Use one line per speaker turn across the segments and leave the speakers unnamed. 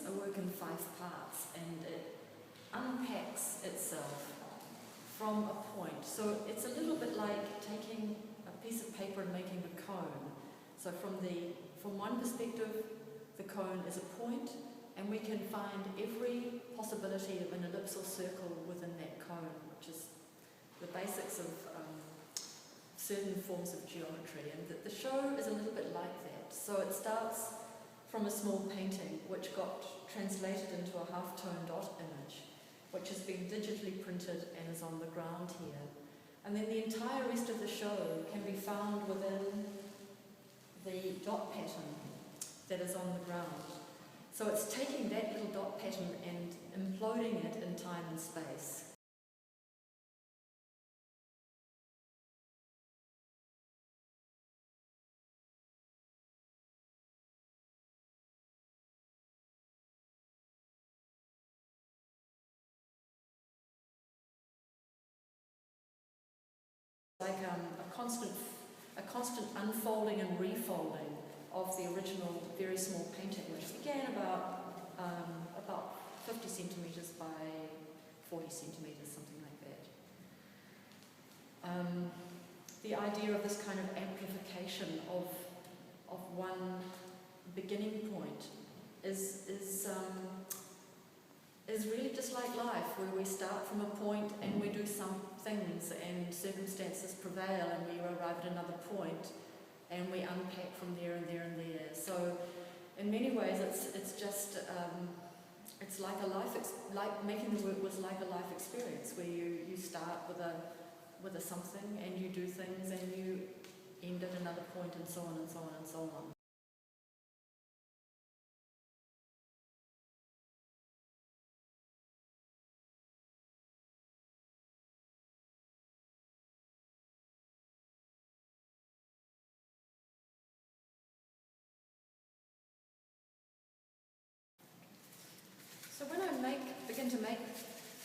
is a work in 5 parts, and it unpacks itself from a point. So it's a little bit like taking a piece of paper and making a cone. So from one perspective, the cone is a point, and we can find every possibility of an ellipse or circle within that cone, which is the basics of certain forms of geometry. And the show is a little bit like that. So it starts from a small painting which got translated into a half-tone dot image, which has been digitally printed and is on the ground here. And then the entire rest of the show can be found within the dot pattern that is on the ground. So it's taking that little dot pattern and imploding it in time and space. Like a constant unfolding and refolding of the original very small painting, which began about 50 centimetres by 40 centimetres, something like that. The idea of this kind of amplification of one beginning point is really just like life, where we start from a point and we do some things and circumstances prevail and we arrive at another point and we unpack from there and there and there. So in many ways it's just it's like a like making the work was like a life experience, where you start with a something and you do things and you end at another point, and so on and so on and so on. So when I begin to make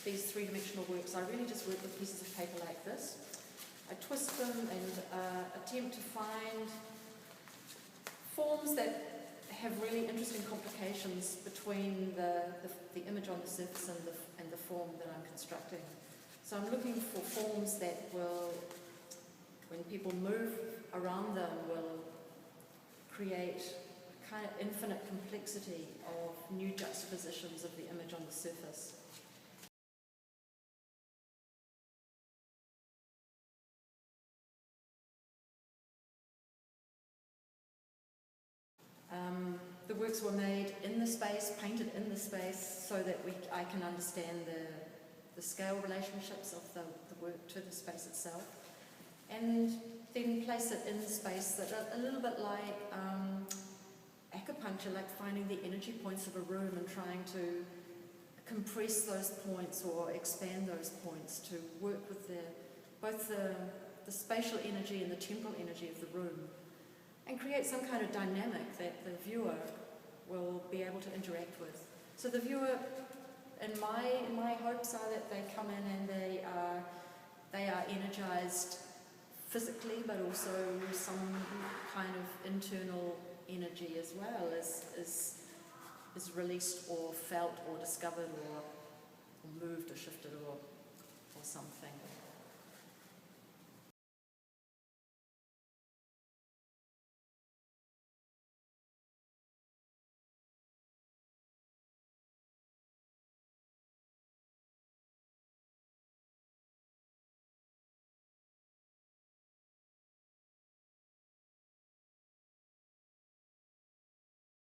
these three-dimensional works, I really just work with pieces of paper like this. I twist them and attempt to find forms that have really interesting complications between the image on the surface and the form that I'm constructing. So I'm looking for forms that will, when people move around them, will create kind of infinite complexity of new juxtapositions of the image on the surface. The works were made in the space, painted in the space, so that I can understand the scale relationships of the work to the space itself, and then place it in the space that are a little bit like acupuncture, like finding the energy points of a room and trying to compress those points or expand those points to work with both the spatial energy and the temporal energy of the room, and create some kind of dynamic that the viewer will be able to interact with. So the viewer, and my hopes are that they come in and they are energized physically, but also some kind of internal energy as well is released or felt or discovered or moved or shifted or something.